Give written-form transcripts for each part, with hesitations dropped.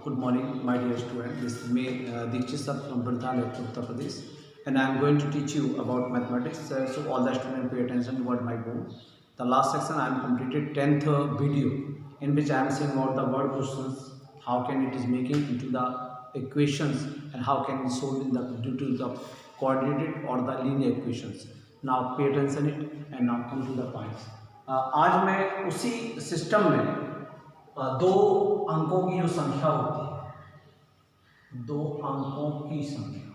Good morning, my dear student. This is me, Dikshit sir from Bardhan, Uttar Pradesh, and I am going to teach you about mathematics. So all the students pay attention to what my goal. The last section I am completed 10th video in which I am saying about the word questions, how can it is making into the equations and how can it solve in the due to the coordinated or the linear equations. Now pay attention it and now come to the points. आज मैं उसी system में दो अंकों की जो संख्या होती है, दो अंकों की संख्या,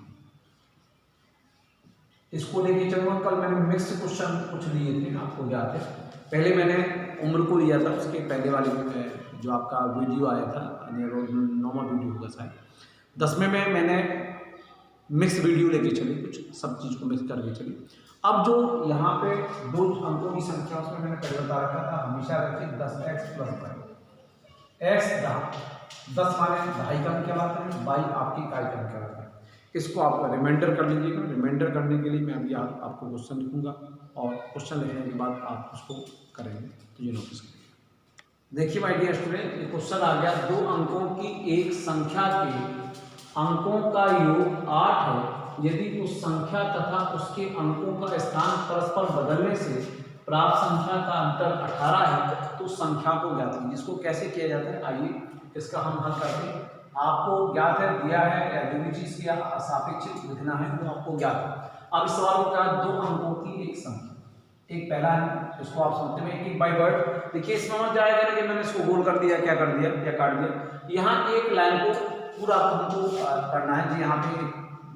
इसको लेके चलूंगा। कल मैंने मिक्स क्वेश्चन कुछ लिए थे, आपको याद है। पहले मैंने उम्र को लिया था, उसके पहले वाले जो आपका वीडियो आया था, 9वां वीडियो होगा शायद। 10वें में मैंने मिक्स वीडियो लेके चली, कुछ सब चीज़ को मिक्स करके चली। अब जो यहाँ पे दो अंकों की संख्या, उसमें मैंने पहले बता रखा था, हमेशा रखिए 10x + y। x 10 माने ढाई का अंक कहलाता है, y आपकी इकाई का अंक कहलाता है। इसको आप रिमाइंडर कर लीजिएगा। रिमाइंडर करने के लिए मैं अभी आपको क्वेश्चन लिखूंगा और क्वेश्चन लिखने के बाद आप उसको करेंगे, तो ये नोटिस करिए। देखिए माय डियर स्टूडेंट, ये क्वेश्चन आ गया, दो अंकों की एक संख्या के अंकों का योग 8 है, यदि उस संख्या तथा उसके अंकों का स्थान परस्पर बदलने से प्राप्त संख्या का अंतर 18 है, तो संख्या को ज्ञात कीजिए। इसको कैसे किया जाता है, आइए इसका हम हल करते हैं। आपको ज्ञात है, दिया है, या जो भी चीज़ की सापेक्ष लिखना है वो आपको ज्ञात है। अब इस सवाल को क्या, दो अंकों की एक संख्या, एक पहला है, इसको आप समझते हैं एक एक बाई वर्ड। देखिए इसमें मत जाएगा कि मैंने इसको गोल कर दिया, क्या कर दिया या काट दिया। यहाँ एक लाइन को पूरा हमको करना है जी। यहाँ पे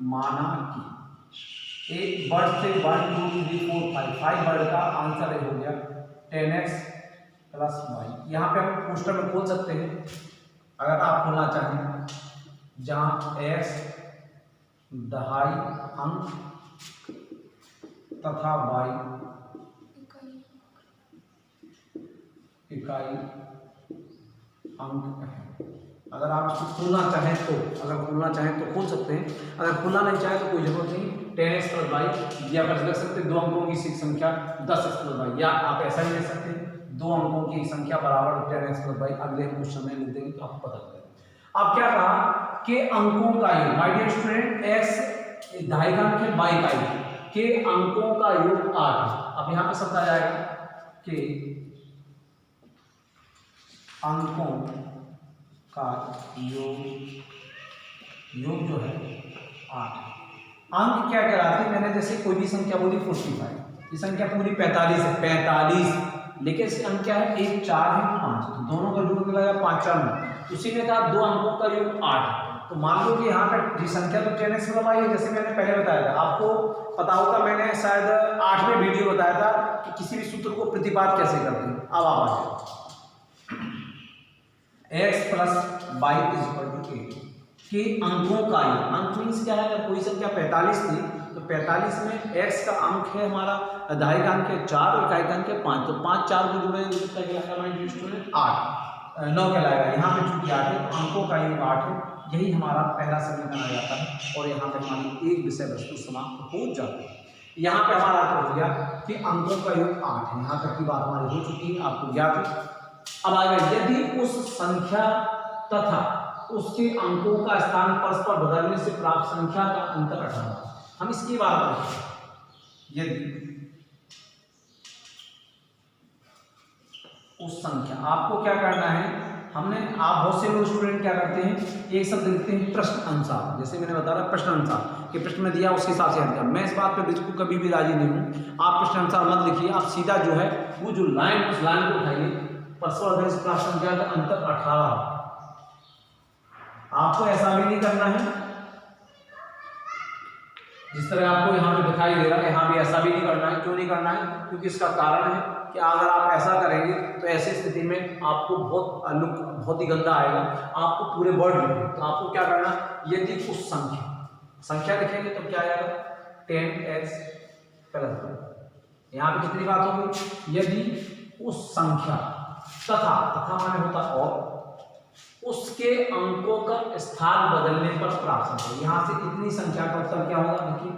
माना कि एक वर्ड से 1 2 3 4 5 वर्ड का आंसर हो गया 10x + y। यहाँ पे हम पोस्टर में खोल सकते हैं अगर आप खोलना चाहें, जहाँ x ढाई अंक तथा y इकाई अंक है। अगर आप इसको खोलना चाहें तो, अगर खोलना चाहें तो खोल सकते हैं, अगर खोलना नहीं चाहे तो कोई जरूरत नहीं। 10x + y या पर रख सकते हैं दो अंकों की संख्या 10x + y, या आप ऐसा ही ले सकते हैं दो अंकों की संख्या बराबर 10x + y। अगले क्वेश्चन में लिख देंगे तो आपको पता चलेगा। अब क्या कहा कि अंकों का योग, माय डियर स्टूडेंट, x ढाई का अंक है, y इकाई के अंकों का योग 8। अब यहाँ पे शब्द आ जाएगा कि अंकों का योग जो है 8। अंक क्या कहलाते हैं, मैंने जैसे कोई भी संख्या बोली 45, ये संख्या पूरी 45 है, 45, लेकिन इसके अंक क्या है, 1 4 है 5, तो दोनों का योग मिलाया 5 4। उसी ने कहा दो अंकों का योग 8। तो मान लो कि यहाँ पे संख्या तो 10x + y है, जैसे मैंने पहले बताया था। आपको पता होगा, मैंने शायद 8वें वीडियो बताया था कि किसी भी सूत्र को प्रतिपाद कैसे करते हैं। अब आप आ जाए, x + y = 8 के अंकों का योग। अंक मीन्स क्या है, अगर कोई संख्या 45 थी तो 45 में x का अंक है हमारा ढाई का अंक है 4 और इकाई का अंक है 5, तो 5 4 को जुड़ेंगे तो कितना कहलाएगा, 8 9 कहलाएगा। यहाँ पे चूंकि 8 है तो अंकों का योग 8 है, यही हमारा पहला समीकरण आ जाता है और यहाँ पे हमारी एक विषय वस्तु समाप्त हो जाती है। यहाँ पे हमारा हो गया कि अंकों का योग 8 है। यहाँ तक की बात हमारी हो चुकी है, आपको ज्ञात है। अब आगे, यदि उस संख्या तथा उसके अंकों का स्थान परस्पर बदलने से प्राप्त संख्या का अंतर 18। हम इसकी बात करते हैं, यदि उस संख्या, आपको क्या करना है, आप बहुत से लोग स्टूडेंट क्या करते हैं, एक शब्द लिखते हैं प्रश्न अनुसार। जैसे मैंने बताया प्रश्न अनुसार कि प्रश्न में दिया उसके हिसाब से हल। मैं इस बात पे बिल्कुल कभी भी राजी नहीं हूँ। आप प्रश्न अनुसार मत लिखिए, आप सीधा जो है वो जो लाइन, उस लाइन को उठाइए, परस्पर बदलने से प्राप्त संख्या का अंतर 18। आपको ऐसा भी नहीं करना है जिस तरह आपको यहाँ पे दिखाई दे रहा है, यहाँ भी ऐसा भी नहीं करना है। क्यों नहीं करना है, क्योंकि इसका कारण है कि अगर आप ऐसा करेंगे तो ऐसी स्थिति में आपको बहुत लुक बहुत ही गंदा आएगा। आपको पूरे वर्ड लिखना है, तो आपको क्या करना, यदि उस संख्या लिखेंगे तो क्या आएगा, 10x + y। यहाँ पे कितनी बात होगी, यदि उस संख्या तथा माने होता और उसके अंकों का स्थान बदलने पर प्राप्त संख्या। यहाँ से इतनी संख्या का उत्तर क्या होगा, देखिए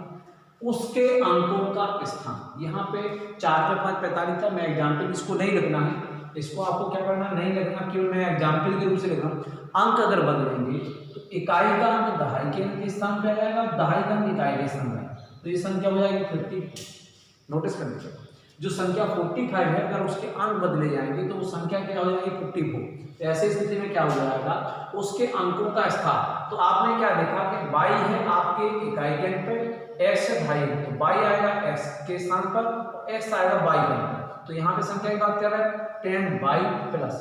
उसके अंकों का स्थान। यहाँ पे 4 पे 5 45 था, मैं एग्जाम्पल इसको नहीं लिखना है, इसको आपको क्या करना नहीं लिखना, केवल मैं एग्जाम्पल के रूप से लिख रहा हूँ। अंक अगर बदलेंगे तो इकाई का अंक दहाई के अंक के स्थान पे आ जाएगा, दहाई का अंक इकाई के स्थान पे आएगा, तो ये संख्या हो जाएगी 50। नोटिस कर लीजिए, जो संख्या 45 है अगर उसके अंक बदले जाएंगे तो वो संख्या क्या हो जाएगी 54। तो ऐसी स्थिति में क्या हो जाएगा, उसके अंकों का स्थान, तो आपने क्या देखा कि y है आपके इकाई के अंक पे, x है ढाई, तो y आएगा x के स्थान पर, x आएगा y के अंक पर। तो यहाँ पे संख्या की बात कर रहे हैं 10y प्लस,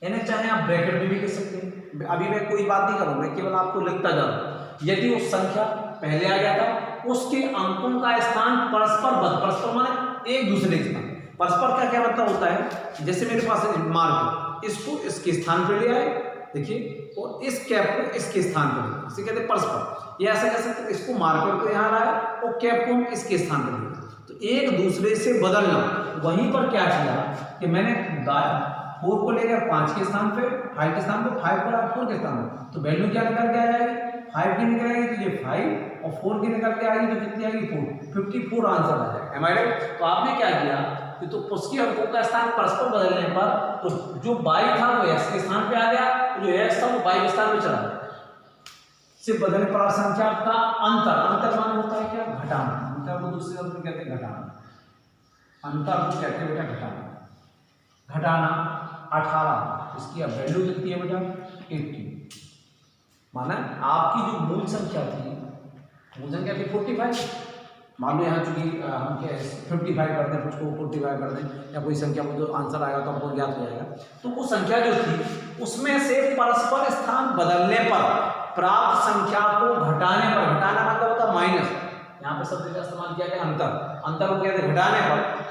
इन्हें चाहे आप ब्रैकेट में भी लिख सकते हैं। अभी मैं कोई बात नहीं करूँगा, मैं केवल आपको लिखता जा रहा हूँ। यदि वो संख्या पहले आ गया था, उसके अंकों का स्थान परस्पर माने एक दूसरे के स्थान, परस्पर का क्या मतलब होता है, जैसे मेरे पास मार्क, इसको इसके स्थान पर ले आए, देखिए, और इस कैप को इसके स्थान पर ले, इसे कहते हैं परस्पर। ये ऐसा कह सकते हैं, इसको मार्कर को यहाँ लाया और कैप को हम इसके स्थान पर ले, तो एक दूसरे से बदलना। वहीं पर क्या किया कि मैंने 4 को लेकर 5 के स्थान पे, 5 के स्थान पे 5 पर 4 के स्थान पे, तो वैल्यू क्या निकल के आ जाएगी, 5 की निकल आएगी तो ये 5 और 4 की निकल के आएगी तो कितनी आएगी 4, 54 आंसर आ जाएगा। एम आई राइट? तो आपने क्या किया कि तो उसके अंकों का स्थान परस्पर बदलने पर तो जो y था वो x के स्थान पे आ गया, जो x था वो y के स्थान पे चला गया। सिर्फ बदलने पर संख्या का अंतर मान होता है क्या, घटाना। अंतर को दूसरे शब्द में कहते हैं घटाना, अंतर को कहते हैं बेटा घटाना। 18, इसकी अब वैल्यू कितनी है बेटा 80, माना आपकी जो मूल संख्या थी, मूल संख्या थी 45, मान लो यहाँ चूंकि हम क्या 55 कर दें, उसको 45 कर दें, या कोई संख्या में जो आंसर आएगा तो आपको ज्ञात हो जाएगा, तो वो संख्या जो थी उसमें से परस्पर स्थान बदलने पर प्राप्त संख्या को घटाने पर, घटाना मतलब होता है माइनस, यहाँ पे शब्द का इस्तेमाल किया गया अंतर को कहते हैं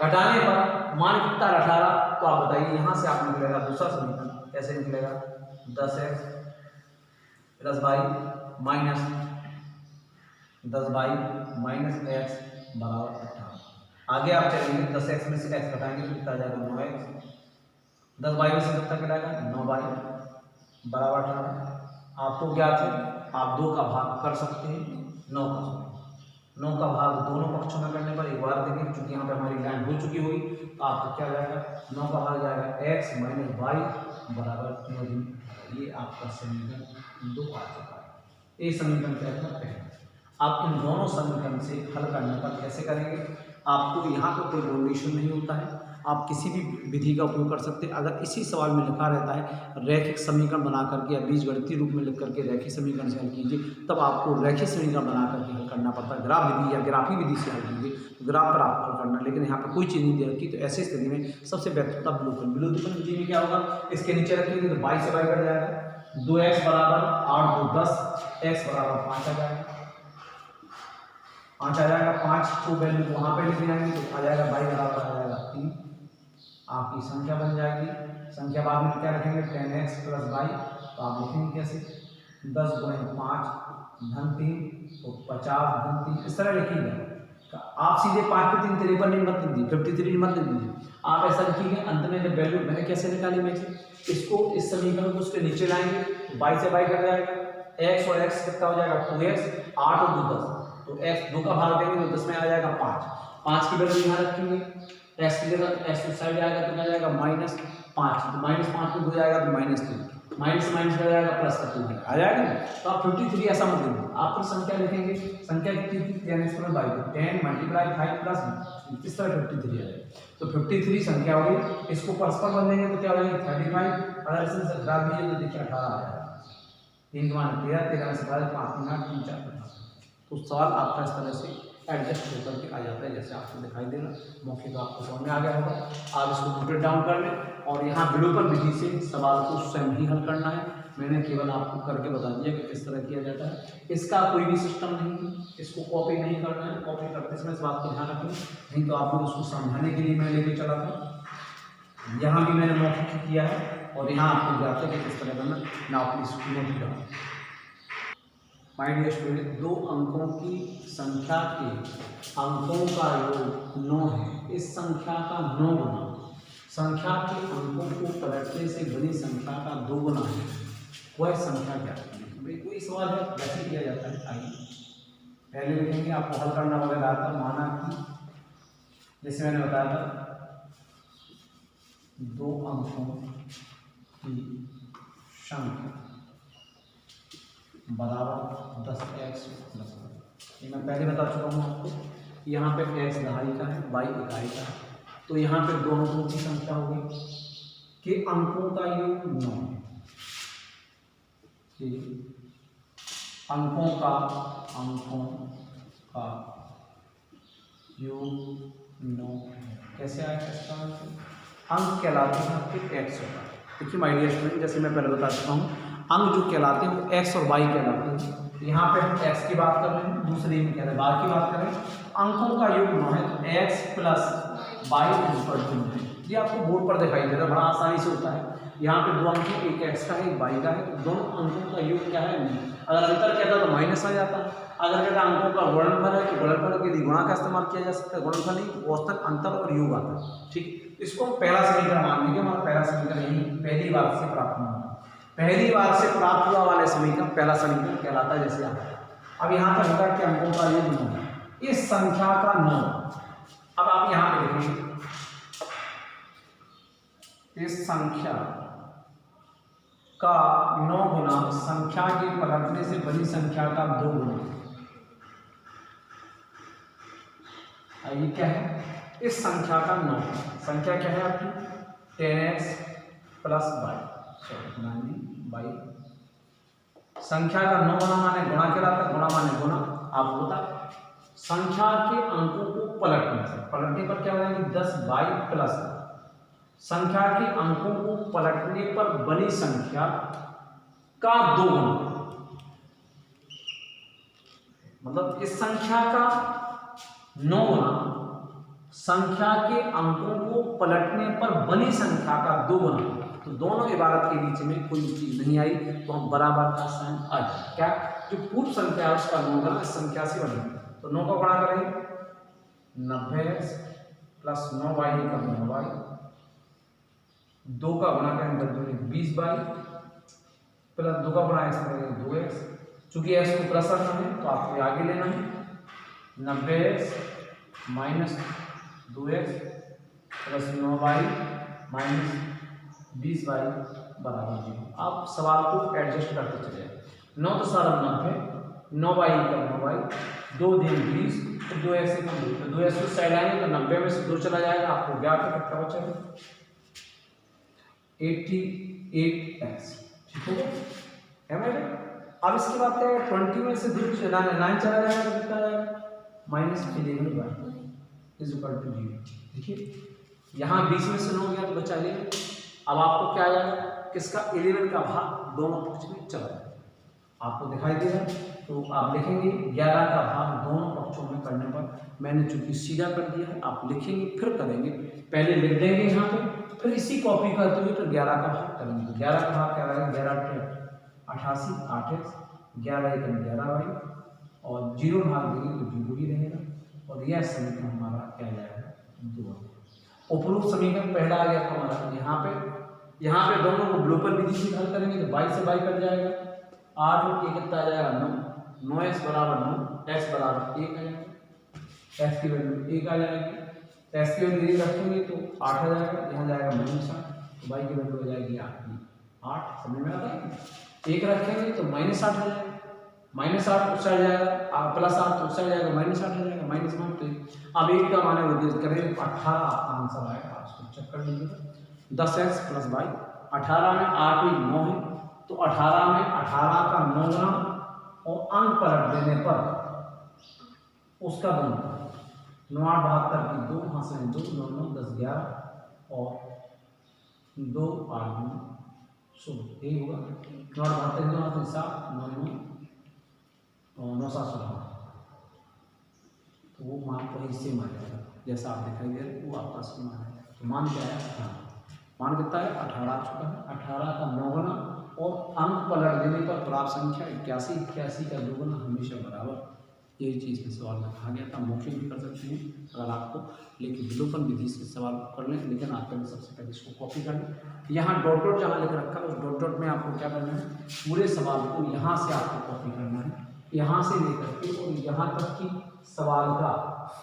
घटाने पर मान कितना 18, तो आप बताइए यहाँ से आप निकलेगा दूसरा समीकरण कैसे निकलेगा, 10x plus y minus 10y minus x बराबर 18। आगे आप चलेंगे 10x में से x घटाएंगे तो कितना आ जाएगा 9x, 10y में से कितना गिराएगा 9y बराबर 18। आपको ज्ञात है, आप 2 का भाग कर सकते हैं 9 का भाग दोनों पक्षों में करने पर एक बार देखें, क्योंकि यहाँ पे हमारी लाइन हो चुकी होगी, तो आपको क्या जाएगा 9 का भाग जाएगा x माइनस y बराबर 3। ये आपका समीकरण 2 आ चुका है। ये समीकरण क्या है, आप इन दोनों समीकरण से हल करने पर कैसे करेंगे, आपको यहाँ पर कोई कंडीशन नहीं होता है, आप किसी भी विधि का उपयोग कर सकते हैं। अगर इसी सवाल में लिखा रहता है रैखिक समीकरण बना करके या बीजगणितीय रूप में लिख करके रैखिक समीकरण से हल कीजिए, तब आपको रैखिक समीकरण बना करके हल करना पड़ता है। ग्राफ विधि या ग्राफी विधि से हल कीजिए, ग्राफ पर आप हल करना, लेकिन यहाँ पर कोई चीज़ नहीं दे रखी, तो ऐसी स्थिति में सबसे बेहतर तब विलोपन विधि में क्या होगा, इसके नीचे रखेंगे तो 22 से 22 कट जाएगा, 2x बराबर 8 2 10, x बराबर 5 आ जाएगा, 5 आ जाएगा, 5 को वैल्यू को वहाँ पे लिख जाएंगे तो आ जाएगा y बराबर आ जाएगा 3, आपकी संख्या बन जाएगी। संख्या बाद में क्या रखेंगे 10x प्लस y, तो आप लिखेंगे कैसे 10 गुणे 5 धन 3 तो 50 धन 3, इस तरह लिखिएगा। आप सीधे 5 पे 3 53 मत लिख दीजिए, 53 मत लिख दीजिए, आप ऐसा लिखिए अंत में जब वैल्यू मैंने कैसे निकाली, मैं इसको इस समीकरण को उसके नीचे लाएंगे, y से y कट जाएगा, x और x कितना हो जाएगा 2x, 8 और 2 10, तो x 2 का भाग देंगे तो 10 में आ जाएगा 5 की वैल्यू यहाँ रखेंगे, x की जगह x उस साइड आएगा तो क्या जाएगा -5, तो -5 में 2 जाएगा तो -3, माइनस से माइनस का जाएगा प्लस का 2 आ जाएगा। तो आप 53 ऐसा मत लिखिए, आप फिर संख्या लिखेंगे, संख्या कितनी थी 10 स्क्वायर बाई 10 मल्टीप्लाई 5 प्लस इस तरह 53 आ जाएगा। तो 53 संख्या हो गई, इसको परस्पर बदलेंगे तो क्या हो जाएगी 35, अगर इसे घटा दीजिए तो देखिए 18 आ जाएगा, 3 के मान 13, 13 से 5 3 3 4 तो सवाल आपका इस तरह से एडजस्ट होकर के आ जाता है, जैसे आपको दिखाई दे रहा मौके तो आपको समझ में आ गया होगा। आप इसको नोट डाउन कर लें और यहाँ विलोपन विधि से सवाल को स्वयं ही हल करना है। मैंने केवल आपको करके बता दिया कि किस तरह किया जाता है, इसका कोई भी सिस्टम नहीं, इसको कॉपी नहीं करना है, कॉपी करते समय इस बात को ध्यान रखें, नहीं तो आप लोग उसको समझाने के लिए मैं लेके चला था। यहाँ भी मैंने मौखिक किया है और यहाँ आपको जाते हैं कि किस तरह करना, मैं आप इसको note down. My dear student, 2 अंकों की संख्या के अंकों का योग 9 है, इस संख्या का 9 गुना संख्या के अंकों को पलटने से बनी संख्या का 2 गुना है, वह संख्या क्या है। भाई कोई सवाल है कैसे किया जाता है, आइए पहले लिखेंगे, आपको हल करना वगैरह आता, माना कि जैसे मैंने बताया था दो अंकों की संख्या बराबर 10x प्लस y। ये मैं पहले बता चुका हूँ आपको। यहाँ पे x दहाई का है, y इकाई का है, तो यहाँ पे दोनों अंकों की संख्या होगी कि अंकों का योग 9 है, कि अंकों का योग 9 है। कैसे आएगा इसका अंक कहलाते हैं आपके x होगा। देखिए माय डियर स्टूडेंट, जैसे मैं पहले बता चुका हूँ, अंक जो कहलाते हैं वो x और y कहलाते हैं। यहाँ पे हम x की बात कर रहे हैं, दूसरे में कह रहे हैं y की बात कर रहे हैं। अंकों का योग 9 है, तो x plus y equal to 9। ये आपको बोर्ड पर दिखाई दे रहा है, बड़ा आसानी से होता है। यहाँ पे दो अंक है, एक x का है एक y का है, तो दोनों अंकों का योग क्या है 9। अगर अंतर कहता तो माइनस आ जाता। अगर कहता अंकों का गुणनफल है तो गुणनफल के लिए गुणा का इस्तेमाल किया जा सकता है, गुणनफल नहीं तो औसत, अंतर और योग आता है। ठीक, इसको हम पहला समीकरण मान लेंगे। हमारा पहला समीकरण यही पहली बार से प्राप्त हुआ, पहली बार से प्राप्त हुआ वाले समीकरण पहला समीकरण कहलाता है। जैसे अब यहाँ पर होता है कि अंकों का योग 9 है, इस संख्या का 9। अब आप यहाँ पे देखेंगे, इस संख्या का 9 गुना संख्या के पलटने से बड़ी संख्या का 2 गुना। ये क्या है? इस संख्या का 9, संख्या क्या है आपकी 10x प्लस y। संख्या का 9 गुना माने गुणा कहलाता है, गुणा माने गुणा। आपको बता संख्या के अंकों को पलटने से, पलटने पर क्या हो जाएगी 10y प्लस, संख्या के अंकों को पलटने पर बनी संख्या का 2 गुना। मतलब इस संख्या का 9 गुना संख्या के अंकों को पलटने पर बनी संख्या का 2 गुना। तो दोनों इबारत के बीच में कोई चीज नहीं आई, तो हम बराबर का साइन आ जाए। क्या जो पूर्व संख्या है उसका 9 गुना इस संख्या से बनेगा, तो 9 का गुणा करेंगे 90x प्लस 9y का 9y, 2 का गुणा करेंगे 20y प्लस 2 का गुणा x करेंगे 2x। चूंकि x को प्लस रखना है तो आपको आगे लेना है 90x minus 2x plus 9y minus 20y बराबर 0। आप सवाल को एडजस्ट करते चले जाए। 9 तो सारा 90, 9y का 9y, 2 दिन 20, तो 2x से कम, तो 2x को साइड आएंगे तो 90 में से 2 चला जाएगा, आपको 11 कितना बचेगा 88x। ठीक हो गया? अब इसके बाद क्या है 20 में से 9 चला जाएगा तो कितना जाएगा -11y इज इक्वल टू 0। देखिए यहाँ 20 में से 9 गया तो बचा 11। अब आपको क्या आएगा किसका 11 का भाग दोनों पक्ष में चला जाएगा, आपको दिखाई दे रहा है। तो आप लिखेंगे 11 का भाग दोनों पक्षों में करने पर, मैंने चूंकि सीधा कर दिया है, आप लिखेंगे फिर करेंगे, पहले लिख देंगे यहाँ पे, फिर इसी कॉपी करते हुए तो 11 का भाग करेंगे। 11 का भाग क्या रहेगा 11 88 8x, 11 1 11y और 0 भाग देंगे तो 0 ही रहेगा, और यह समीकरण हमारा क्या जाएगा 2। उपरोक्त समीकरण पहला आ गया था हमारा। यहाँ पे दोनों को ब्लोपर विधि से हल करेंगे तो 22 से 22 कट जाएगा, 8 और 1 कितना आ जाएगा 9, 9x बराबर 9, x बराबर 1 आ जाएगा, x की वैल्यू 1 आ जाएगी, x की वैल्यू 1 रखेंगे तो 8 आ जाएगा, यहाँ जाएगा -8, तो y की वैल्यू हो जाएगी 8। समझ में आता है? 1 रखेंगे तो -8 आ जाएगा, -8 उस साइड जाएगा, +8 तो उस साइड जाएगा, -8 आ जाएगा, -9 तो अब 1 का माने वो करेंगे तो 18 आपका आंसर आएगा। उसको चेक कर लीजिएगा 10x प्लस y, 18 में 8 ही 9 है, तो 18 में 18 का 9 गुना और अंक पलट देने पर उसका गुना 9 8 72 की 2, वहाँ से 2 9 9 10 11 और 2 8 9 16, यही होगा 9 8 72 2 7 9 9 और 9 7 16, तो वो मान वही सेम आ जाएगा जैसा आप दिखाई दे रहे वो आपका सेम आ जाएगा। तो मान क्या है 18, मान कितना है 18 आ चुका है, 18 का 9 गुना और अंक पलट देने पर प्राप्त संख्या 81, 81 का 2 गुना हमेशा बराबर। यही चीज़ में सवाल में कहा गया था, मौके भी कर सकते हैं अगर आपको, लेकिन विलोपन विधि से सवाल कर लें, लेकिन आप पहले सबसे पहले इसको कॉपी कर लें। यहाँ डॉट डॉट जहाँ लिख रखा है उस डॉट डॉट में आपको क्या करना है, पूरे सवाल को यहाँ से आपको कॉपी करना है, यहाँ से लेकर के और यहाँ तक की सवाल का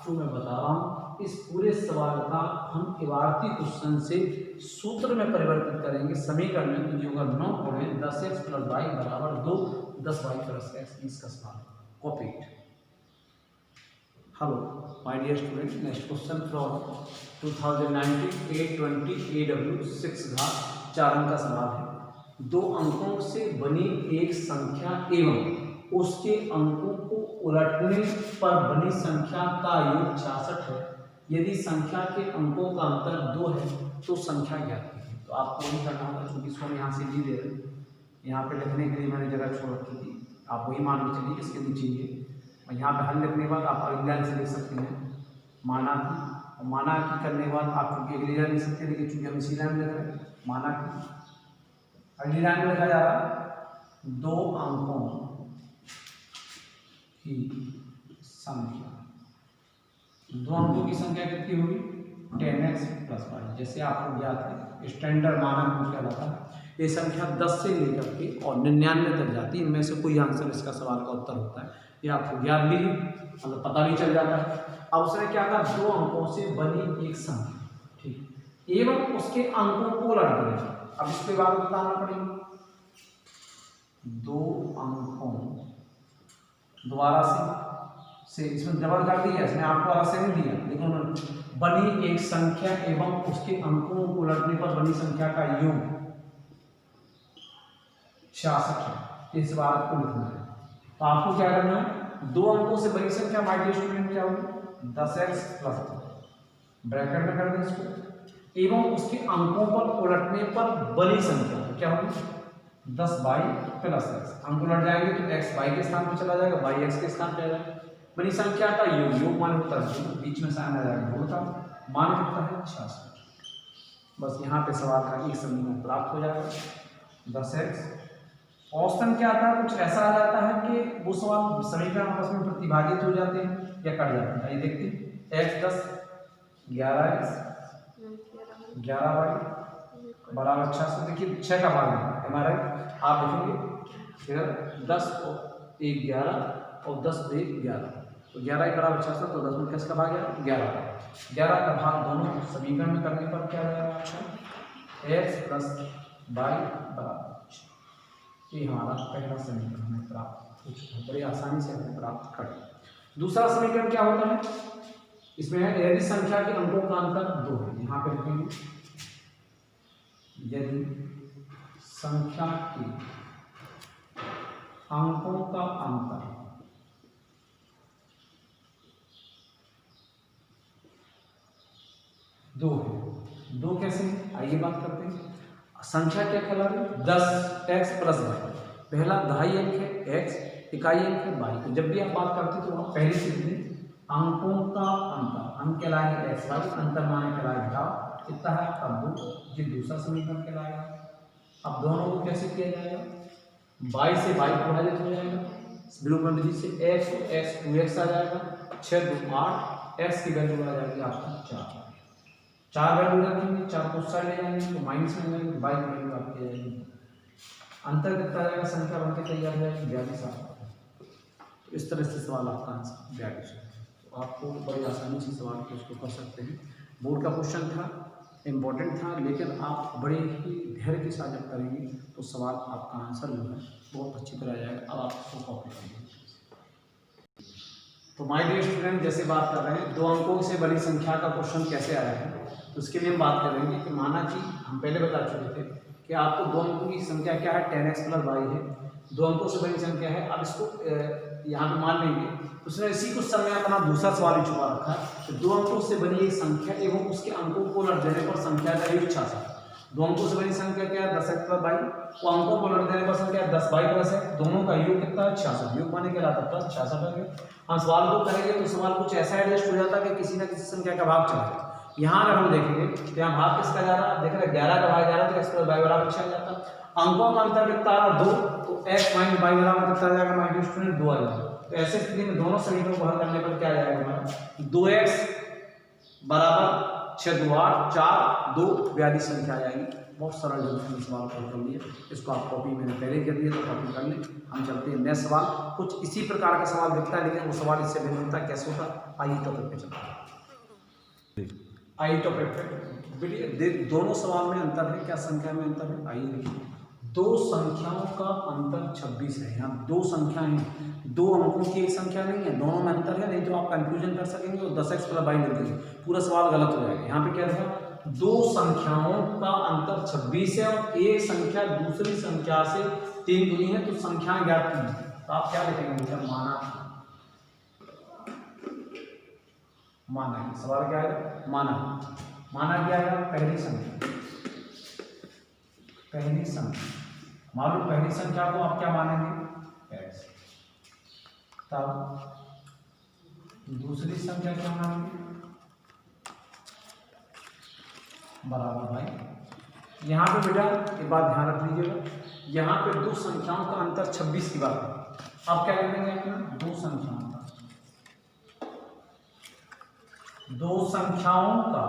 जो मैं बता रहा हूँ अब इस पूरे सवाल का हम इबारती क्वेश्चन से सूत्र में परिवर्तित करेंगे समीकरण में, तो जो होगा 9 गुणे 10x + y बराबर 2, 10y + x। इसका सवाल copy it. Hello my dear student, next question from 2019 820 AW 6 घात 4 अंक का सवाल है। 2 अंकों से बनी एक संख्या एवं उसके अंकों को उलटने पर बनी संख्या का योग 66 है। यदि संख्या के अंकों का अंतर 2 है तो संख्या ज्ञात कीजिए। तो आपको वही करना होगा, क्योंकि इसको हम यहाँ से नहीं दे रहे, यहाँ पे लिखने के लिए मैंने जगह छोड़ रखी थी। आप वही मान के चलिए इसके नीचे ये, और यहाँ पे हल लिखने के बाद आप अगली लाइन से लिख सकते हैं माना की, और माना की करने के बाद आप चूँकि अगली लाइन लिख सकते हैं, लेकिन चूँकि हम इसी लाइन में लिख रहे हैं माना की, अगली लाइन में लिखा जा रहा है 2 अंकों की संख्या। 2 अंकों की संख्या कितनी होगी 10x + y। जैसे आपको ज्ञात है स्टैंडर्ड मानक कहलाता है। ये संख्या 10 से लेकर के और 99 तक जाती है, इनमें से कोई आंसर इसका सवाल का उत्तर होता है। ये आपको ज्ञात भी मतलब पता भी चल जाता है। अब उसने क्या कहा 2 अंकों से बनी एक संख्या, ठीक, एवं उसके अंकों को उलट देना। अब इसके बाद बताना पड़ेगा 2 अंकों दोबारा से इसमें डबल कर दिया, इसमें आपको अलग से नहीं दिया, लेकिन बनी एक संख्या एवं उसके अंकों को उलटने पर बनी संख्या का योग 66 है। इस बात को लिखना है। तो आपको क्या करना है 2 अंकों से बनी संख्या माय डियर स्टूडेंट क्या होगी 10x + ब्रैकेट में कर दें इसको, एवं उसके अंकों पर उलटने पर बनी संख्या क्या होगी 10y + x। अंक उलट जाएंगे तो x y के स्थान पर चला जाएगा, y x के स्थान पर आ जाएगा। बनी संख्या का योग, योग मान होता है बीच में साइन आ जाएगा गुण का, मान कितना है 66। बस यहाँ पे सवाल का एक समीकरण प्राप्त हो जाएगा 10x। ऑप्शन क्या आता है, कुछ ऐसा आ जाता है कि वो सवाल समीकरण आपस में प्रतिभागित हो जाते हैं या कट जाते हैं। ये देखते हैं x 10 11x 11y बराबर 66। देखिए 6 का भाग है हमारा, आप देखेंगे इधर 10 और 1 11 और 10 और 1 11, तो 11 बराबर 66, तो 10 में किसका भाग है 11 का भाग दोनों समीकरण में करने पर क्या आएगा x + y बराबर 6। ये हमारा पहला समीकरण हमें प्राप्त, बड़ी आसानी से हमें प्राप्त कर। दूसरा समीकरण क्या होता है, इसमें है यदि संख्या के अंकों का अंतर 2 है। यहाँ पे लिखेंगे यदि संख्या के अंकों का अंतर 2 है। 2 कैसे, आइए बात करते हैं। संख्या क्या कहला रही 10x + y। पहला दहाई अंक है x, इकाई अंक है y। तो जब भी आप बात करते हैं तो आप पहले से अंकों का अंतर, अंक कहलाएंगे x y, अंतर माने कहलाएगा कितना है अब 2, ये दूसरा समीकरण कहलाएगा। अब दोनों को कैसे किया जाएगा, y से y विभाजित हो जाएगा, विलोपन विधि से x को x 2x आ जाएगा, 6 2 8, x की वैल्यू आ जाएगी आपकी 4 वैल्यू रखेंगे, 4 को साइड ले जाएंगे तो माइनस में जाएंगे, y की वैल्यू आपकी आ जाएगी, अंतर कितना आ जाएगा, संख्या बनकर तैयार हो जाएगी 42 आपका। तो इस तरह से सवाल आपका आंसर 42 है। तो आपको बड़ी आसानी से सवाल को उसको कर सकते हैं। बोर्ड का क्वेश्चन था, इम्पोर्टेंट था, लेकिन आप बड़े ही धैर्य के साथ जब करेंगे तो सवाल आपका आंसर जो है बहुत अच्छी तरह आ जाएगा। अब आप उसको कॉपी करेंगे। तो माय डियर स्टूडेंट, जैसे बात कर रहे हैं 2 अंकों से बड़ी संख्या का क्वेश्चन कैसे आया है, तो उसके लिए हम बात करेंगे कि माना कि हम पहले बता चुके थे कि आपको 2 अंकों की संख्या क्या है 10x + y है, 2 अंकों से बड़ी संख्या है। अब इसको यहाँ पे मान लेंगे, उसने इसी कुछ समय अपना दूसरा सवाल छुपा रखा है कि 2 अंकों से बनी एक संख्या एवं उसके अंकों को उलट देने पर संख्या का योग 66। 2 अंकों से बनी संख्या क्या है 10x + y, वो अंकों को उलट देने पर संख्या 10y + x, दोनों का योग कितना है 66। योग माने क्या आता है 66 हो गया। हम सवाल को करेंगे तो सवाल कुछ ऐसा एडजस्ट हो जाता है कि किसी न किसी संख्या का भाग चला जाए। यहाँ अगर हम देखेंगे तो यहाँ भाग किसका जा रहा है, देख रहे 11 का भाग जा रहा है तो x + y बराबर 6 आ जाता। अंकों का अंतर कितना आ रहा 2, तो x - y बराबर कितना आ जाएगा माय डियर स्टूडेंट 2 आ जाएगा। तो ऐसे स्थिति में दोनों समीकरणों को हल करने पर क्या आ जाएगा हमारा 2x बराबर 6 2 8 4 2 42 संख्या आ जाएगी। बहुत सरल ढंग से सवाल को हल कर लिया। इसको आप कॉपी मैंने पहले कर दिया तो कॉपी कर लें। हम चलते हैं नेक्स्ट सवाल। कुछ इसी प्रकार का सवाल दिखता है लेकिन वो सवाल इससे भिन्न होता है। कैसे होता है आइए टॉपिक पे चलते हैं। आई तो परफेक्ट। दोनों सवाल में अंतर है, क्या संख्या में अंतर है? आइए देखिए, दो संख्याओं का अंतर 26 है। यहाँ दो संख्याएं हैं, दो अंकों की एक संख्या नहीं है, दोनों में अंतर है। नहीं तो आप कंफ्यूजन कर सकेंगे और 10x + 22 लिख देंगे, पूरा सवाल गलत हो जाएगा। यहाँ पे क्या था, दो संख्याओं का अंतर 26 है और एक संख्या दूसरी संख्या से 3 गुनी है, तो संख्याएं ज्ञात की है। तो आप क्या लिखेंगे बेटा? माना। सवाल क्या है? माना क्या है? पहली संख्या मान लो पहली संख्या को आप क्या मानेंगे? x। तब दूसरी संख्या क्या मानेंगे? बराबर भाई। यहाँ पे बेटा एक बात ध्यान रख लीजिएगा, यहाँ पे दो संख्याओं का अंतर 26 की बात है। आप क्या करेंगे? दो संख्याओं का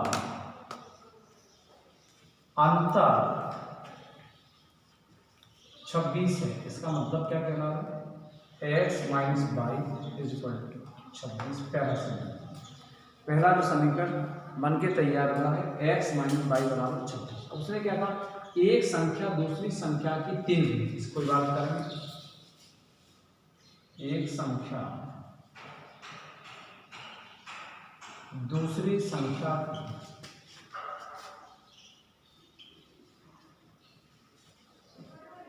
अंतर 26 है। इसका मतलब क्या कहना है? x - y = 26। पहला जो समीकरण बन के तैयार हुआ है, x - y = 26। उसने क्या कहा? एक संख्या दूसरी संख्या की 3 गुनी। इसको बात करेंगे, एक संख्या दूसरी संख्या की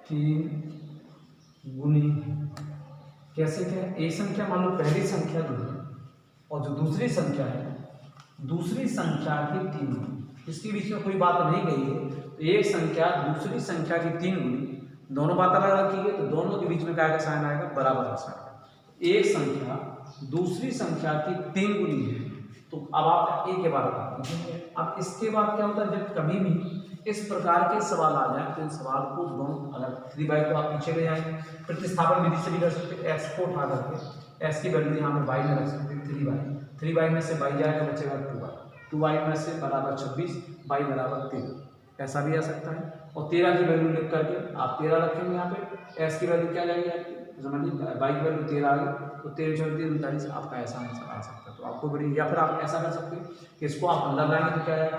3 गुनी। कैसे? क्या? एक संख्या मान लो पहली संख्या जो है और जो दूसरी संख्या है, दूसरी संख्या की 3 गुनी। इसके बीच में कोई बात नहीं गई है, तो एक संख्या दूसरी संख्या की 3 गुनी, दोनों बात अलग अलग की गई, तो दोनों के बीच में क्या साइन आएगा? बराबर का साइन। एक संख्या दूसरी संख्या की 3 गुनी है, तो अब आप एक के बाद अब इसके बाद क्या होता है? जब कभी भी इस प्रकार के सवाल आ जाए तो इन सवाल को दोनों, अगर 3y को आप पीछे ले जाएंगे, प्रतिस्थापन विधि से भी कर सकते हैं। x को उठा करके x की वैल्यू यहाँ पे y में रख सकते हैं, 3y में से y जाएगा, बचेगा 2y में से बराबर 26, y बराबर 13, ऐसा भी आ सकता है। और 13 की वैल्यू लिख करके आप 13 रखेंगे, यहाँ पे x की वैल्यू क्या जाएगी आपकी? समझिए, y की वैल्यू 13 आ गई, तो 13 × 3 = 39, आपका ऐसा आंसर आ सकता है। तो आपको बड़ी, या फिर आप ऐसा कर सकते हैं कि इसको आप अंदर लाएंगे तो क्या आएगा?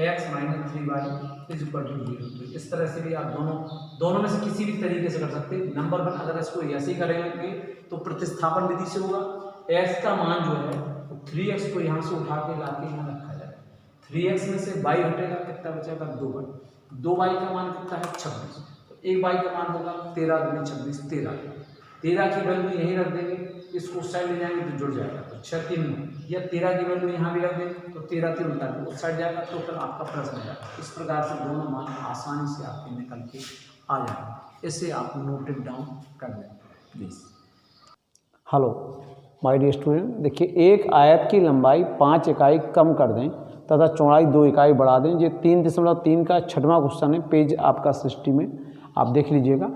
x - 3y = 0। तो इस तरह से भी आप दोनों में से किसी भी तरीके से कर सकते हैं। नंबर 1, अगर इसको ऐसे ही करेंगे तो प्रतिस्थापन विधि से होगा। x का मान जो है तो 3x को यहाँ से उठा के ला के यहाँ रखा जाएगा, 3x में से y हटेगा, कितना बचेगा? 2y। 2y का मान कितना है? 26। तो एक y का मान होगा 13 × 26 13। 13 की वैल्यू यहीं रख देंगे, इसको साइड ले जाएंगे तो जुड़ जाएगा, तो 6 3 9, या 13 की वैल्यू यहाँ भी रख देंगे तो 13 3 39, वो साइड जाएगा, तो फिर आपका प्लस हो जाएगा। इस प्रकार से दोनों मान आसानी से आपके निकल के आ जाएंगे। इसे आप नोट इट डाउन कर लें please. Hello my dear student, देखिए, एक आयत की लंबाई 5 इकाई कम कर दें तथा चौड़ाई 2 इकाई बढ़ा दें। ये 3.3 का 6वां क्वेश्चन है, पेज आपका 60 में आप देख लीजिएगा,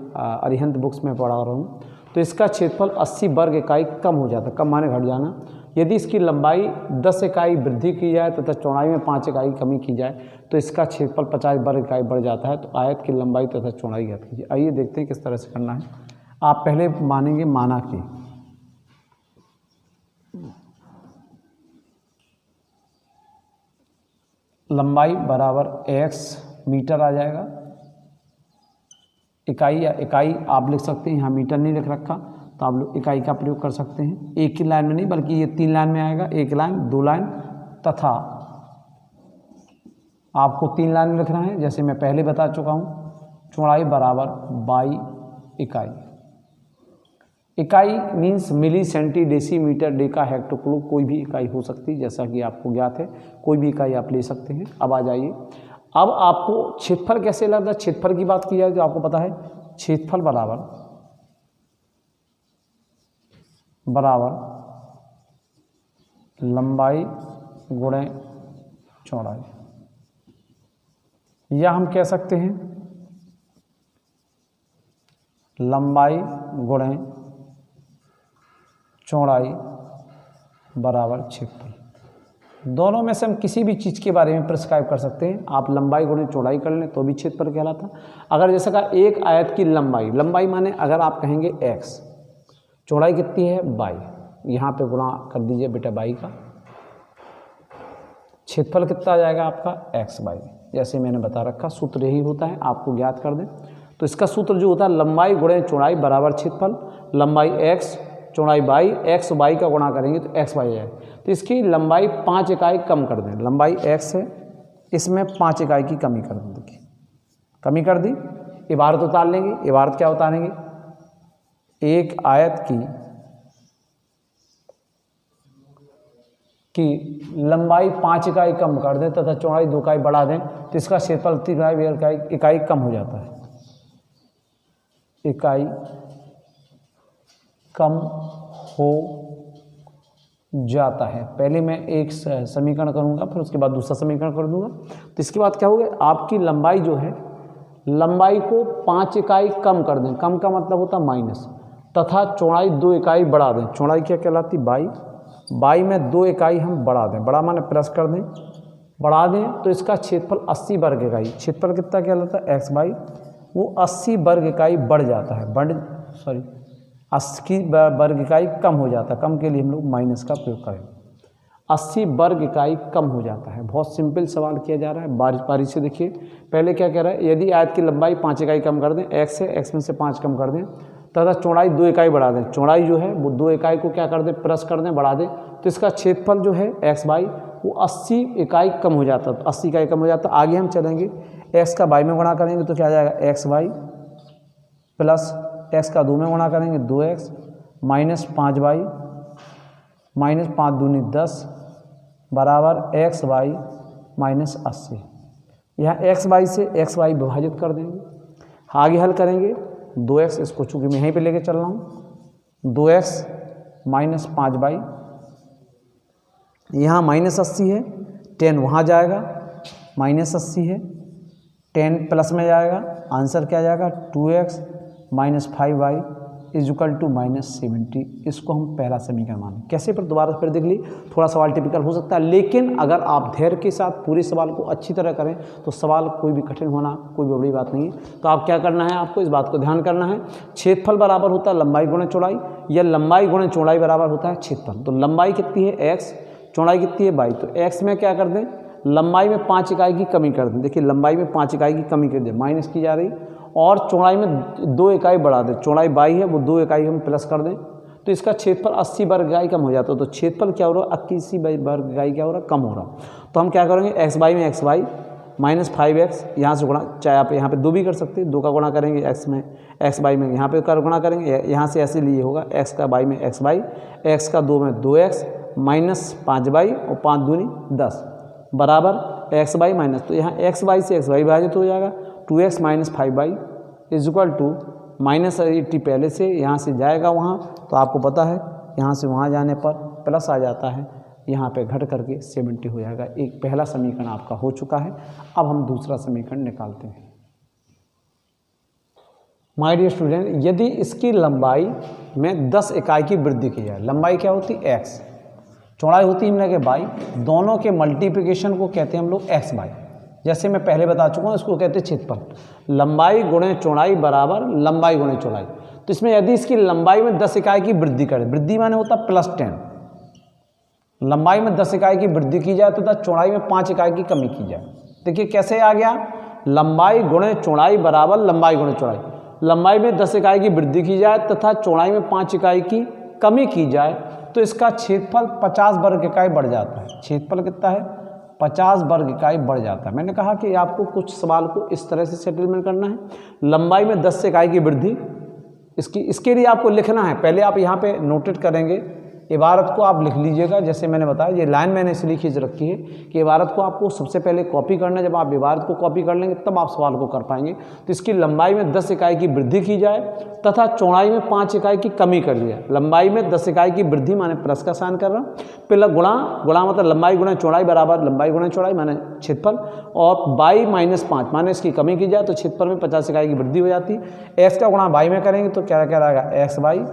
अरिहंत बुक्स में पढ़ा रहा हूँ। तो इसका क्षेत्रफल 80 वर्ग इकाई कम हो जाता है, कम माने घट जाना। यदि इसकी लंबाई 10 इकाई वृद्धि की जाए तथा चौड़ाई में 5 इकाई कमी की जाए तो इसका क्षेत्रफल 50 वर्ग इकाई बढ़ जाता है। तो आयत की लंबाई तथा चौड़ाई ज्ञात कीजिए। आइए देखते हैं किस तरह से करना है। आप पहले मानेंगे माना की लंबाई बराबर x मीटर आ जाएगा। इकाई या इकाई आप लिख सकते हैं, यहाँ मीटर नहीं लिख रखा तो आप लोग इकाई का प्रयोग कर सकते हैं। एक ही लाइन में नहीं बल्कि ये 3 लाइन में आएगा, 1 लाइन 2 लाइन, तथा आपको 3 लाइन में लिखना है जैसे मैं पहले बता चुका हूँ। चौड़ाई बराबर 22 इकाई। इकाई मीन्स मिली, सेंटी, डेसीमीटर, डेका, हेक्टोक्लो, कोई भी इकाई हो सकती है, जैसा कि आपको ज्ञात है, कोई भी इकाई आप ले सकते हैं। अब आ जाइए, अब आपको क्षेत्रफल कैसे लगता है। क्षेत्रफल की बात की जाए तो आपको पता है क्षेत्रफल बराबर लंबाई गुणे चौड़ाई, या हम कह सकते हैं लंबाई गुणे चौड़ाई बराबर क्षेत्रफल। दोनों में से हम किसी भी चीज़ के बारे में प्रिस्क्राइब कर सकते हैं। आप लंबाई गुणे चौड़ाई कर लें तो भी क्षेत्रफल कहलाता। अगर जैसे कहा एक आयत की लंबाई माने अगर आप कहेंगे x, चौड़ाई कितनी है y, यहाँ पे गुणा कर दीजिए बेटा y का, क्षेत्रफल कितना आ जाएगा आपका एक्स बाई, जैसे मैंने बता रखा सूत्र यही होता है, आपको ज्ञात कर दें। तो इसका सूत्र जो होता है लंबाई गुणे चौड़ाई बराबर क्षेत्रफल, लंबाई एक्स चौड़ाई बाई, एक्स बाई का गुणा करेंगे तो एक्स बाई आएगा। तो इसकी लंबाई 5 इकाई कम कर दें, लंबाई एक्स है इसमें 5 इकाई की कमी कर दें। देखिए कमी कर दी, इबारत उतार लेंगे। इबारत क्या उतारेंगे, एक आयत की लंबाई 5 इकाई कम कर दें तथा चौड़ाई 2 इकाई बढ़ा दें तो इसका क्षेत्रफल 3 इकाई कम हो जाता है, इकाई कम हो जाता है। पहले मैं एक समीकरण करूंगा फिर उसके बाद दूसरा समीकरण कर दूंगा। तो इसके बाद क्या होगा, आपकी लंबाई जो है लंबाई को 5 इकाई कम कर दें, कम का मतलब होता माइनस, तथा चौड़ाई 2 इकाई बढ़ा दें। चौड़ाई क्या कहलाती, बाई, बाई में 2 इकाई हम बढ़ा दें, बड़ा माने प्लस कर दें, बढ़ा दें तो इसका क्षेत्रफल 80 वर्ग इकाई, क्षेत्रफल कितना कहलाता है एक्स बाई, वो 80 वर्ग इकाई बढ़ जाता है, 80 वर्ग इकाई कम हो जाता है। कम के लिए हम लोग माइनस का प्रयोग करें, 80 वर्ग इकाई कम हो जाता है। बहुत सिंपल सवाल किया जा रहा है, बारी बारी से देखिए। पहले क्या कह रहा है, यदि आयत की लंबाई 5 इकाई कम कर दें, एक्स है, एक्स में से 5 कम कर दें तथा चौड़ाई 2 इकाई बढ़ा दें। चौड़ाई जो है वो 2 इकाई को क्या कर दें, प्लस कर दें, बढ़ा दें तो इसका क्षेत्रफल जो है एक्स बाई वो 80 इकाई कम हो जाता है। तो 80 इकाई कम हो जाता है। आगे हम चलेंगे, एक्स का बाई में गुणा करेंगे तो क्या आ जाएगा, एक्स बाई प्लस एक्स का 2 में गुणा करेंगे 2x माइनस 5 बाई माइनस 5 दूनी 10 बराबर एक्स बाई माइनस 80। यहाँ एक्स बाई से एक्स बाई विभाजित कर देंगे, आगे हल करेंगे 2x, इसको चूँकि मैं यहीं पे लेके चल रहा हूँ, 2x माइनस 5 बाई, यहाँ माइनस 80 है, 10 वहाँ जाएगा, माइनस 80 है, 10 प्लस में जाएगा, आंसर क्या जाएगा 2x minus 5 y is equal to minus 70। इसको हम पहला समीकरण मानें। कैसे, पर दोबारा फिर देख ली, थोड़ा सवाल टिपिकल हो सकता है, लेकिन अगर आप धैर्य के साथ पूरे सवाल को अच्छी तरह करें तो सवाल कोई भी कठिन होना कोई बड़ी बात नहीं है। तो आप क्या करना है, आपको इस बात को ध्यान करना है, क्षेत्रफल बराबर होता है लंबाई गुणे चौड़ाई, या लंबाई गुणे चौड़ाई बराबर होता है क्षेत्रफल। तो लंबाई कितनी है एक्स, चौड़ाई कितनी है बाई, तो एक्स में क्या कर दें, लंबाई में 5 इकाई की कमी कर दें। देखिए लंबाई में 5 इकाई की कमी कर दें, माइनस की जा रही, और चौड़ाई में 2 इकाई बढ़ा दें। चौड़ाई बाई है, वो 2 इकाई हम प्लस कर दें तो इसका क्षेत्रफल 80 वर्ग इकाई कम हो जाता है। तो क्षेत्रफल क्या हो रहा है, 81 वर्ग इकाई क्या हो रहा है, कम हो रहा। तो हम क्या करेंगे, एक्स बाई में एक्स बाई माइनस 5x, यहाँ से गुणा, चाहे आप यहाँ पे 2 भी कर सकते हैं, 2 का गुणा करेंगे एक्स में, एक्स बाई में यहाँ पे कर गुणा करेंगे, यहाँ से ऐसे लिए होगा एक्स का बाई में एक्स बाई, एक्स का 2 में 2x माइनस 5 बाई और 5 दूनी 10 बराबर एक्स बाई माइनस, तो यहाँ एक्स बाई से एक्स बाई विभाजित हो जाएगा, 2x minus 5 y is equal to minus 80 पहले से यहाँ से जाएगा वहाँ, तो आपको पता है यहाँ से वहाँ जाने पर प्लस आ जाता है, यहाँ पे घट करके 70 हो जाएगा। एक पहला समीकरण आपका हो चुका है। अब हम दूसरा समीकरण निकालते हैं। माय डियर स्टूडेंट, यदि इसकी लंबाई में 10 इकाई की वृद्धि की जाए, लंबाई क्या होती है एक्स, चौड़ाई होती है हमने के बाई, दोनों के मल्टीप्लिकेशन को कहते हैं हम लोग एक्स बाई। जैसे मैं पहले बता चुका हूँ, इसको कहते हैं क्षेत्रफल, लंबाई गुणे चौड़ाई बराबर लंबाई गुणे चौड़ाई। तो इसमें यदि इसकी लंबाई में 10 इकाई की वृद्धि करें, वृद्धि माने होता प्लस 10, लंबाई में 10 इकाई की वृद्धि की जाए तथा चौड़ाई में 5 इकाई की कमी की जाए। देखिए कैसे आ गया, लंबाई गुणे चौड़ाई बराबर लंबाई गुणे चौड़ाई, लंबाई में 10 इकाई की वृद्धि की जाए तथा चौड़ाई में 5 इकाई की कमी की जाए तो इसका क्षेत्रफल 50 वर्ग इकाई बढ़ जाता है। क्षेत्रफल कितना है, 50 वर्ग इकाई बढ़ जाता है। मैंने कहा कि आपको कुछ सवाल को इस तरह से सेटलमेंट करना है, लंबाई में 10 इकाई की वृद्धि, इसके लिए आपको लिखना है, पहले आप यहाँ पे नोटेट करेंगे, इबारत को आप लिख लीजिएगा। जैसे मैंने बताया, ये लाइन मैंने इसलिए खींच रखी है कि इबारत को आपको सबसे पहले कॉपी करना है। जब आप इबारत को कॉपी कर लेंगे तब आप सवाल को कर पाएंगे। तो इसकी लंबाई में 10 इकाई की वृद्धि की जाए तथा चौड़ाई में 5 इकाई की कमी कर दी जाए। लंबाई में 10 इकाई की वृद्धि माने प्लस का साइन कर रहा हूँ, पहला गुणा मतलब लंबाई गुणा चौड़ाई बराबर लंबाई गुणा चौड़ाई माने क्षेत्रफल, और बाई माइनस 5 माने इसकी कमी की जाए तो क्षेत्रफल में 50 इकाई की वृद्धि हो जाती है। एक्स का गुणा बाई में करेंगे तो क्या क्या रहेगा, एक्स बाई,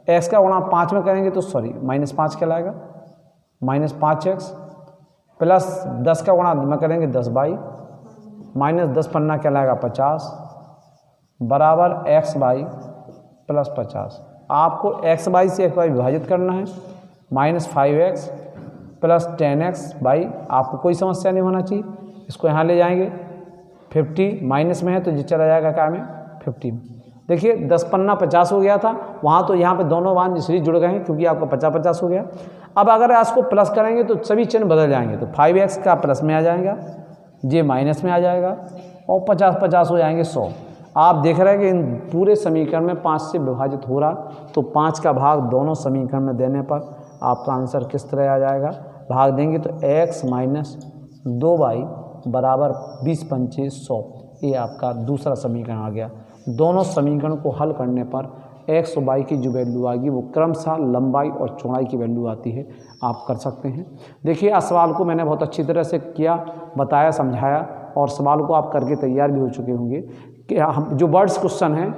एक्स का गुणा 5 में करेंगे तो माइनस 5 कहलाएगा, माइनस 5x प्लस 10 का गुणा में करेंगे 10 बाई माइनस 10 पन्ना कहलाएगा 50 बराबर x बाई प्लस 50। आपको x बाई से x बाई विभाजित करना है, minus 5x plus 10x by, आपको कोई समस्या नहीं होना चाहिए, इसको यहाँ ले जाएंगे 50 माइनस में है तो ये चला जाएगा क्या में 50 में। देखिए 10 पन्ना 50 हो गया था वहाँ, तो यहाँ पे दोनों मान इसलिए जुड़ गए हैं क्योंकि आपका 50-50 हो गया। अब अगर इसको प्लस करेंगे तो सभी चिन्ह बदल जाएंगे, तो 5x का प्लस में आ जाएगा, ये माइनस में आ जाएगा और 50-50 हो जाएंगे 100। आप देख रहे हैं कि इन पूरे समीकरण में 5 से विभाजित हो रहा, तो 5 का भाग दोनों समीकरण में देने पर आपका आंसर किस तरह आ जाएगा, भाग देंगे तो x माइनस 2y बराबर 20 पंचे 100, ये आपका दूसरा समीकरण आ गया। दोनों समीकरण को हल करने पर x और y की जो वैल्यू आएगी वो क्रमशः लंबाई और चौड़ाई की वैल्यू आती है, आप कर सकते हैं। देखिए इस सवाल को मैंने बहुत अच्छी तरह से किया, बताया, समझाया और सवाल को आप करके तैयार भी हो चुके होंगे कि हम जो वर्ड्स क्वेश्चन हैं,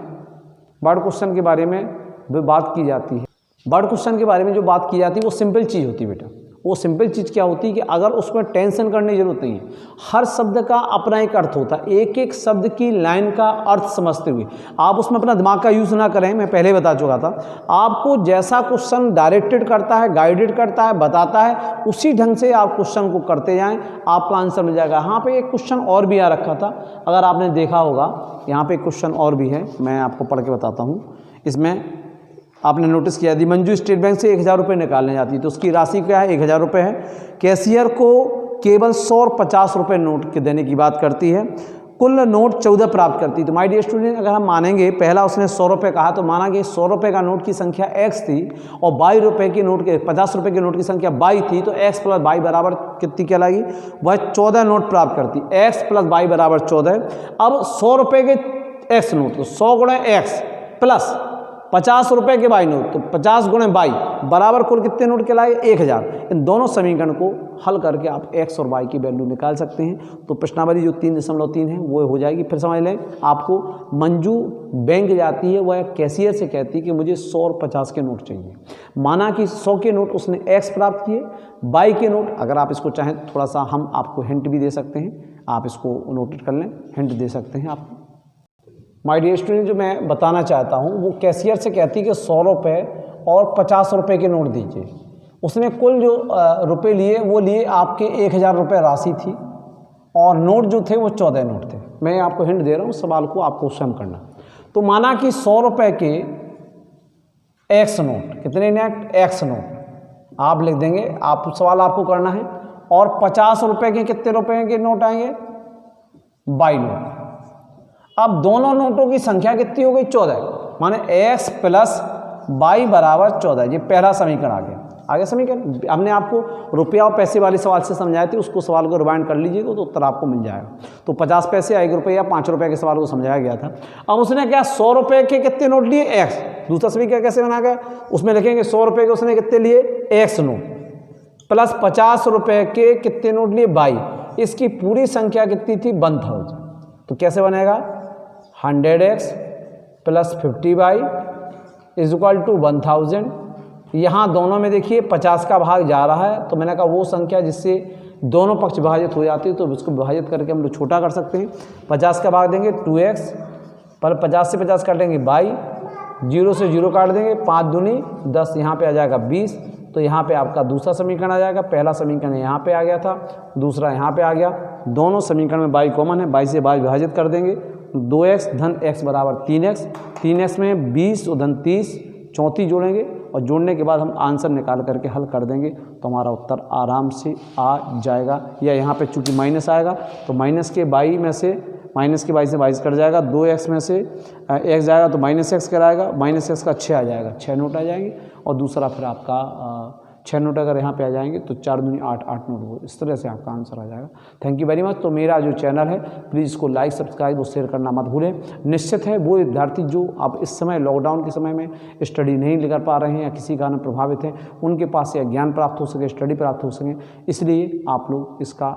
वर्ड क्वेश्चन के बारे में बात की जाती है। वर्ड क्वेश्चन के बारे में जो बात की जाती है वो सिंपल चीज़ होती है बेटा। वो सिंपल चीज़ क्या होती है कि अगर उसमें टेंशन करने की जरूरत नहीं है, हर शब्द का अपना एक अर्थ होता है, एक एक शब्द की लाइन का अर्थ समझते हुए आप उसमें अपना दिमाग का यूज़ ना करें। मैं पहले बता चुका था, आपको जैसा क्वेश्चन डायरेक्टेड करता है, गाइडेड करता है, बताता है, उसी ढंग से आप क्वेश्चन को करते जाएं, आपका आंसर मिल जाएगा। यहाँ पे एक क्वेश्चन और भी आ रखा था, अगर आपने देखा होगा, यहाँ पे एक क्वेश्चन और भी है, मैं आपको पढ़ के बताता हूँ। इसमें आपने नोटिस किया यदि मंजू स्टेट बैंक से 1000 रुपये निकालने जाती है तो उसकी राशि क्या है, 1000 रुपये है। कैशियर को केवल 100 और 50 रुपये नोट के देने की बात करती है, कुल नोट 14 प्राप्त करती है। तो माय डियर स्टूडेंट, अगर हम मानेंगे पहला उसने 100 रुपये कहा तो माना कि 100 रुपये का नोट की संख्या x थी और 22 रुपये की नोट के 50 रुपये के नोट की संख्या 22 थी, तो x प्लस 22 बराबर कितनी कहलाएगी, वह 14 नोट प्राप्त करती। x प्लस 22 बराबर 14। अब 100 रुपये के x नोट, तो 100 गुणे x प्लस 50 रुपये के 22 नोट, तो 50 गुणे 22 बराबर कुल कितने नोट के लाए, 1000। इन दोनों समीकरण को हल करके आप x और y की वैल्यू निकाल सकते हैं। तो प्रश्नावली जो 3.3 है वो हो जाएगी। फिर समझ लें, आपको मंजू बैंक जाती है, वह कैशियर से कहती है कि मुझे 100 और 50 के नोट चाहिए। माना कि 100 के नोट उसने x प्राप्त किए, y के नोट, अगर आप इसको चाहें थोड़ा सा हम आपको हिंट भी दे सकते हैं, आप इसको नोट कर लें, हिंट दे सकते हैं आप। माय डियर स्टूडेंट, जो मैं बताना चाहता हूँ वो कैशियर से कहती है कि 100 रुपये और 50 रुपये के नोट दीजिए। उसने कुल जो रुपए लिए वो लिए आपके 1000 रुपये राशि थी और नोट जो थे वो 14 नोट थे। मैं आपको हिंट दे रहा हूँ, सवाल को आपको स्वयं करना। तो माना कि 100 रुपये के x नोट, कितने नेट x नोट आप लिख देंगे, आप सवाल आपको करना है, और 50 रुपये के कितने रुपये के नोट आएंगे, 22 नोट। अब दोनों नोटों की संख्या कितनी हो गई, 14, माने x प्लस 22 बराबर 14। ये पहला समीकरण आ गया। आगे समीकरण हमने आपको रुपया और पैसे वाले सवाल से समझाए थे, उसको सवाल को रिवाइंड कर लीजिएगा तो उत्तर आपको मिल जाएगा। तो 50 पैसे, 1 रुपया, 5 रुपये के सवाल को समझाया गया था। अब उसने क्या 100 रुपये के कितने नोट लिए, x। दूसरा समीकरण कैसे बना गया, उसमें लिखेंगे 100 रुपये के उसने कितने लिए, x नोट, प्लस 50 रुपये के कितने नोट लिए, 22। इसकी पूरी संख्या कितनी थी, 1000। तो कैसे बनेगा, 100x plus 50y is equal to 1000। यहाँ दोनों में देखिए 50 का भाग जा रहा है, तो मैंने कहा वो संख्या जिससे दोनों पक्ष विभाजित हो जाती है तो उसको विभाजित करके हम लोग छोटा कर सकते हैं। 50 का भाग देंगे 2x, पर 50 से 50 काटेंगे 22, 0 से 0 काट देंगे, 5 दूनी 10, यहाँ पे आ जाएगा 20। तो यहाँ पे आपका दूसरा समीकरण आ जाएगा। पहला समीकरण यहाँ पे आ गया था, दूसरा यहाँ पे आ गया। दोनों समीकरण में 22 कॉमन है, 22 से 22 विभाजित कर देंगे, 2x धन x बराबर 3x। 3x में 20 और धन 30, 34 जोड़ेंगे और जोड़ने के बाद हम आंसर निकाल करके हल कर देंगे तो हमारा उत्तर आराम से आ जाएगा। या यहाँ पे चूंकि माइनस आएगा तो माइनस के 22 में से, माइनस के 22 से 22 कट जाएगा, 2x में से x जाएगा तो माइनस x कराएगा, माइनस x का 6 आ जाएगा, 6 नोट आ जाएंगे। और दूसरा फिर आपका 6 नोट अगर यहाँ पे आ जाएंगे तो 4 दूनी 8, 8 नोट वो, इस तरह से आपका आंसर आ जाएगा। Thank you very much. तो मेरा जो चैनल है प्लीज़ इसको लाइक, सब्सक्राइब और शेयर करना मत भूलें। निश्चित है वो विद्यार्थी जो अब इस समय लॉकडाउन के समय में स्टडी नहीं कर पा रहे हैं या किसी कारण प्रभावित हैं, उनके पास यह ज्ञान प्राप्त हो सके, स्टडी प्राप्त हो सके, इसलिए आप लोग इसका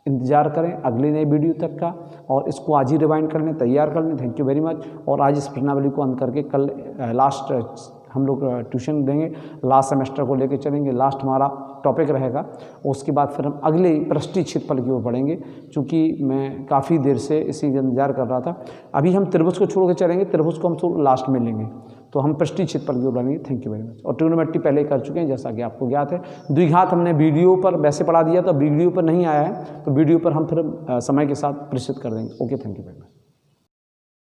इंतजार करें अगली नई वीडियो तक का, और इसको आज ही रिवाइंड कर लें, तैयार कर लें। Thank you very much. और आज इस प्रश्नावली को अंत करके कल लास्ट हम लोग ट्यूशन देंगे, लास्ट सेमेस्टर को लेकर चलेंगे, लास्ट हमारा टॉपिक रहेगा। उसके बाद फिर हम अगले पृष्ठीय क्षेत्रफल की ओर बढ़ेंगे। चूँकि मैं काफ़ी देर से इसी इंतजार कर रहा था, अभी हम त्रिभुज को छोड़ के चलेंगे, त्रिभुज को हम लास्ट में लेंगे, तो हम पृष्ठीय क्षेत्रफल की ओर बढ़ेंगे। Thank you very much. और ट्रिग्नोमेट्री पहले कर चुके हैं जैसा कि आपको ज्ञात है। द्विघात हमने वीडियो पर वैसे पढ़ा दिया, तो वीडियो पर नहीं आया है, तो वीडियो पर हम फिर समय के साथ प्रेषित कर देंगे। Okay, thank you very much.